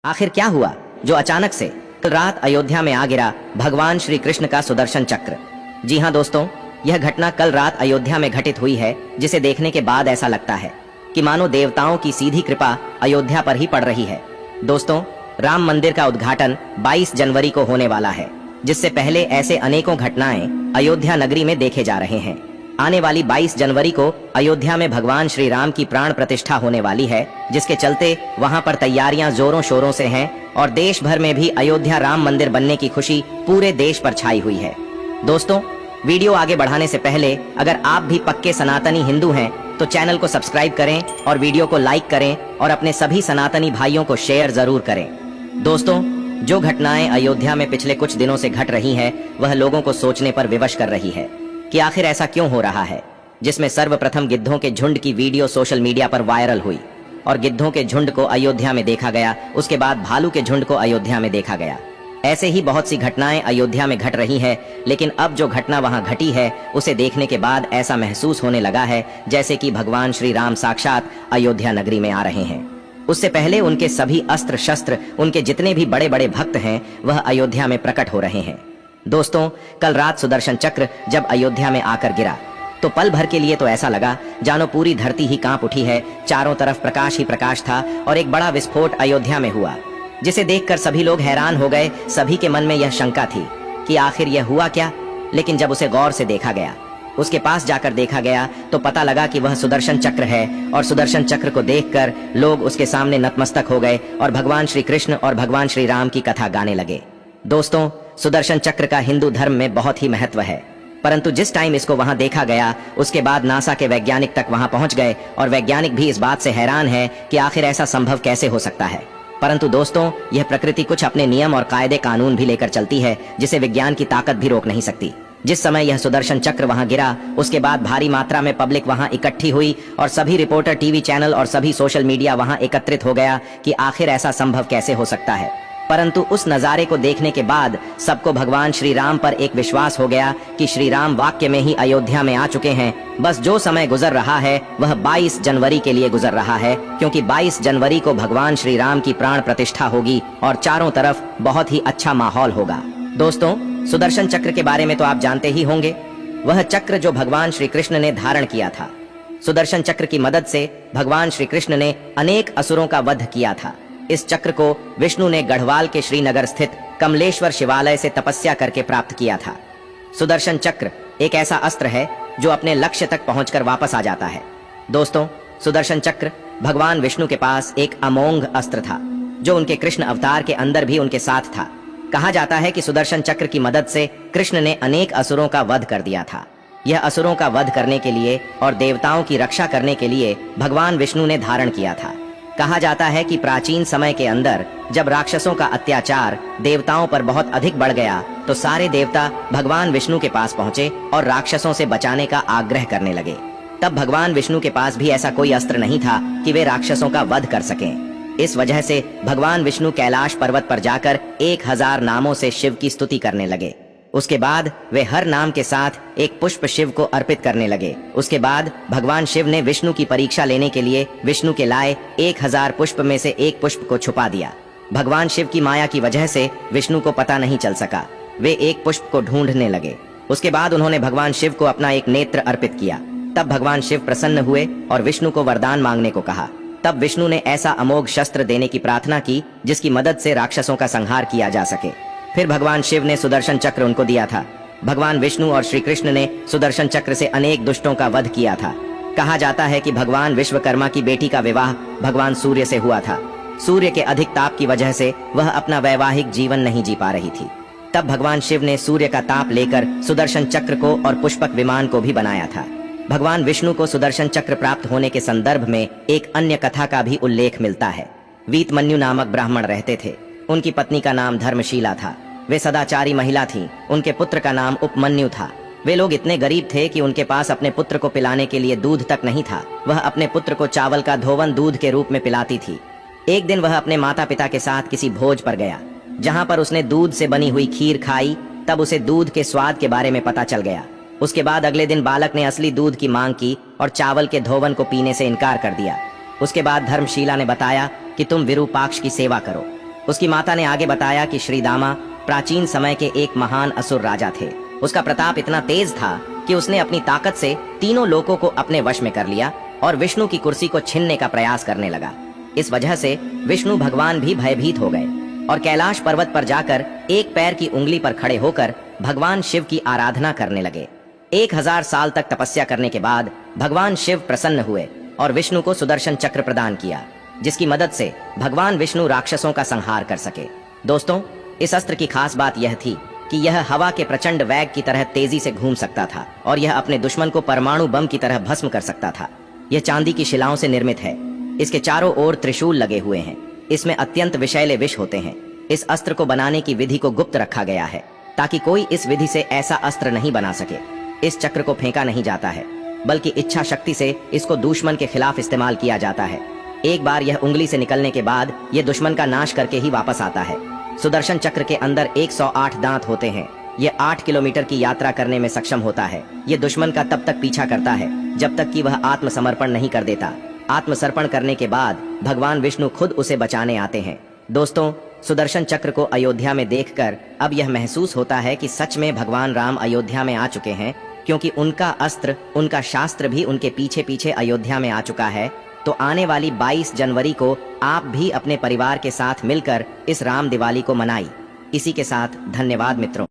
आखिर क्या हुआ जो अचानक से कल रात अयोध्या में आ गिरा भगवान श्री कृष्ण का सुदर्शन चक्र। जी हाँ दोस्तों, यह घटना कल रात अयोध्या में घटित हुई है, जिसे देखने के बाद ऐसा लगता है कि मानो देवताओं की सीधी कृपा अयोध्या पर ही पड़ रही है। दोस्तों, राम मंदिर का उद्घाटन 22 जनवरी को होने वाला है, जिससे पहले ऐसे अनेकों घटनाएं अयोध्या नगरी में देखे जा रहे हैं। आने वाली 22 जनवरी को अयोध्या में भगवान श्री राम की प्राण प्रतिष्ठा होने वाली है, जिसके चलते वहां पर तैयारियां जोरों शोरों से हैं और देश भर में भी अयोध्या राम मंदिर बनने की खुशी पूरे देश पर छाई हुई है। दोस्तों, वीडियो आगे बढ़ाने से पहले अगर आप भी पक्के सनातनी हिंदू हैं तो चैनल को सब्सक्राइब करें और वीडियो को लाइक करें और अपने सभी सनातनी भाइयों को शेयर जरूर करें। दोस्तों, जो घटनाएं अयोध्या में पिछले कुछ दिनों से घट रही हैं, वह लोगों को सोचने पर विवश कर रही है कि आखिर ऐसा क्यों हो रहा है। जिसमें सर्वप्रथम गिद्धों के झुंड की वीडियो सोशल मीडिया पर वायरल हुई और गिद्धों के झुंड को अयोध्या में देखा गया, उसके बाद भालू के झुंड को अयोध्या में देखा गया। ऐसे ही बहुत सी घटनाएं अयोध्या में घट रही हैं, लेकिन अब जो घटना वहां घटी है उसे देखने के बाद ऐसा महसूस होने लगा है जैसे कि भगवान श्री राम साक्षात अयोध्या नगरी में आ रहे हैं। उससे पहले उनके सभी अस्त्र शस्त्र, उनके जितने भी बड़े बड़े भक्त हैं, वह अयोध्या में प्रकट हो रहे हैं। दोस्तों, कल रात सुदर्शन चक्र जब अयोध्या में आकर गिरा तो पल भर के लिए तो ऐसा लगा जानो पूरी धरती ही कांप उठी है। चारों तरफ प्रकाश ही प्रकाश था और एक बड़ा विस्फोट अयोध्या में हुआ, जिसे देखकर सभी लोग हैरान हो गए। सभी के मन में यह शंका थी कि आखिर यह हुआ क्या। लेकिन जब उसे गौर से देखा गया, उसके पास जाकर देखा गया तो पता लगा कि वह सुदर्शन चक्र है और सुदर्शन चक्र को देखकर लोग उसके सामने नतमस्तक हो गए और भगवान श्री कृष्ण और भगवान श्री राम की कथा गाने लगे। दोस्तों, सुदर्शन चक्र का हिंदू धर्म में बहुत ही महत्व है, परंतु जिस टाइम इसको वहां देखा गया उसके बाद नासा के वैज्ञानिक तक वहां पहुंच गए और वैज्ञानिक भी इस बात से हैरान है कि आखिर ऐसा संभव कैसे हो सकता है। परंतु दोस्तों, यह प्रकृति कुछ अपने नियम और कायदे कानून भी लेकर चलती है, जिसे विज्ञान की ताकत भी रोक नहीं सकती। जिस समय यह सुदर्शन चक्र वहां गिरा, उसके बाद भारी मात्रा में पब्लिक वहां इकट्ठी हुई और सभी रिपोर्टर, टीवी चैनल और सभी सोशल मीडिया वहां एकत्रित हो गया कि आखिर ऐसा संभव कैसे हो सकता है। परंतु उस नजारे को देखने के बाद सबको भगवान श्री राम पर एक विश्वास हो गया कि श्री राम वाक्य में ही अयोध्या में आ चुके हैं। बस जो समय गुजर रहा है वह 22 जनवरी के लिए गुजर रहा है, क्योंकि 22 जनवरी को भगवान श्री राम की प्राण प्रतिष्ठा होगी और चारों तरफ बहुत ही अच्छा माहौल होगा। दोस्तों, सुदर्शन चक्र के बारे में तो आप जानते ही होंगे। वह चक्र जो भगवान श्री कृष्ण ने धारण किया था। सुदर्शन चक्र की मदद से भगवान श्री कृष्ण ने अनेक असुरों का वध किया था। इस चक्र को विष्णु ने गढ़वाल के श्रीनगर स्थित कमलेश्वर शिवालय से तपस्या करके प्राप्त किया था। सुदर्शन चक्र एक ऐसा अस्त्र है जो अपने लक्ष्य तक पहुंचकर वापस आ जाता है। दोस्तों, सुदर्शन चक्र भगवान विष्णु के पास एक अमोघ अस्त्र था, जो उनके कृष्ण अवतार के अंदर भी उनके साथ था। कहा जाता है कि सुदर्शन चक्र की मदद से कृष्ण ने अनेक असुरों का वध कर दिया था। यह असुरों का वध करने के लिए और देवताओं की रक्षा करने के लिए भगवान विष्णु ने धारण किया था। कहा जाता है कि प्राचीन समय के अंदर जब राक्षसों का अत्याचार देवताओं पर बहुत अधिक बढ़ गया तो सारे देवता भगवान विष्णु के पास पहुंचे और राक्षसों से बचाने का आग्रह करने लगे। तब भगवान विष्णु के पास भी ऐसा कोई अस्त्र नहीं था कि वे राक्षसों का वध कर सकें। इस वजह से भगवान विष्णु कैलाश पर्वत पर जाकर 1000 नामों से शिव की स्तुति करने लगे। उसके बाद वे हर नाम के साथ एक पुष्प शिव को अर्पित करने लगे। उसके बाद भगवान शिव ने विष्णु की परीक्षा लेने के लिए विष्णु के लाए 1000 पुष्प में से एक पुष्प को छुपा दिया। भगवान शिव की माया की वजह से विष्णु को पता नहीं चल सका। वे एक पुष्प को ढूंढने लगे। उसके बाद उन्होंने भगवान शिव को अपना एक नेत्र अर्पित किया। तब भगवान शिव प्रसन्न हुए और विष्णु को वरदान मांगने को कहा। तब विष्णु ने ऐसा अमोघ शस्त्र देने की प्रार्थना की जिसकी मदद से राक्षसों का संहार किया जा सके। फिर भगवान शिव ने सुदर्शन चक्र उनको दिया था। भगवान विष्णु और श्री कृष्ण ने सुदर्शन चक्र से अनेक दुष्टों का वध किया था। कहा जाता है कि भगवान विश्वकर्मा की बेटी का विवाह भगवान सूर्य से हुआ था। सूर्य के अधिक ताप की वजह से वह अपना वैवाहिक जीवन नहीं जी पा रही थी। तब भगवान शिव ने सूर्य का ताप लेकर सुदर्शन चक्र को और पुष्पक विमान को भी बनाया था। भगवान विष्णु को सुदर्शन चक्र प्राप्त होने के संदर्भ में एक अन्य कथा का भी उल्लेख मिलता है। वीतमन्यु नामक ब्राह्मण रहते थे। उनकी पत्नी का नाम धर्मशीला था। वे सदाचारी महिला थीं। उनके पुत्र का नाम उपमन्यु था। वे लोग इतने गरीब थे कि उनके पास अपने पुत्र को पिलाने के लिए दूध तक नहीं था। वह अपने पुत्र को चावल का धोवन दूध के रूप में पिलाती थी। एक दिन वह अपने माता पिता के साथ किसी भोज पर गया, जहां पर उसने दूध से बनी हुई खीर खाई। तब उसे दूध के स्वाद के बारे में पता चल गया। उसके बाद अगले दिन बालक ने असली दूध की मांग की और चावल के धोवन को पीने से इनकार कर दिया। उसके बाद धर्मशीला ने बताया कि तुम विरूपाक्ष की सेवा करो। उसकी माता ने आगे बताया कि श्री दामा प्राचीन समय के एक महान असुर राजा थे। उसका प्रताप इतना तेज था कि उसने अपनी ताकत से तीनों लोकों को अपने वश में कर लिया और विष्णु की कुर्सी को छीनने का प्रयास करने लगा। इस वजह से विष्णु भगवान भी भयभीत हो गए और कैलाश पर्वत पर जाकर एक पैर की उंगली पर खड़े होकर भगवान शिव की आराधना करने लगे। 1000 साल तक तपस्या करने के बाद भगवान शिव प्रसन्न हुए और विष्णु को सुदर्शन चक्र प्रदान किया, जिसकी मदद से भगवान विष्णु राक्षसों का संहार कर सके। दोस्तों, इस अस्त्र की खास बात यह थी कि यह हवा के प्रचंड वेग की तरह तेजी से घूम सकता था और यह अपने दुश्मन को परमाणु बम की तरह भस्म कर सकता था। यह चांदी की शिलाओं से निर्मित है। इसके चारों ओर त्रिशूल लगे हुए हैं। इसमें अत्यंत विषैले विष होते हैं। इस अस्त्र को बनाने की विधि को गुप्त रखा गया है ताकि कोई इस विधि से ऐसा अस्त्र नहीं बना सके। इस चक्र को फेंका नहीं जाता है, बल्कि इच्छा शक्ति से इसको दुश्मन के खिलाफ इस्तेमाल किया जाता है। एक बार यह उंगली से निकलने के बाद यह दुश्मन का नाश करके ही वापस आता है। सुदर्शन चक्र के अंदर 108 दांत होते हैं। यह 8 किलोमीटर की यात्रा करने में सक्षम होता है। यह दुश्मन का तब तक पीछा करता है जब तक कि वह आत्मसमर्पण नहीं कर देता। आत्मसमर्पण करने के बाद भगवान विष्णु खुद उसे बचाने आते हैं। दोस्तों, सुदर्शन चक्र को अयोध्या में देखकर अब यह महसूस होता है कि सच में भगवान राम अयोध्या में आ चुके हैं, क्योंकि उनका अस्त्र, उनका शास्त्र भी उनके पीछे पीछे अयोध्या में आ चुका है। तो आने वाली 22 जनवरी को आप भी अपने परिवार के साथ मिलकर इस राम दिवाली को मनाई। इसी के साथ धन्यवाद मित्रों।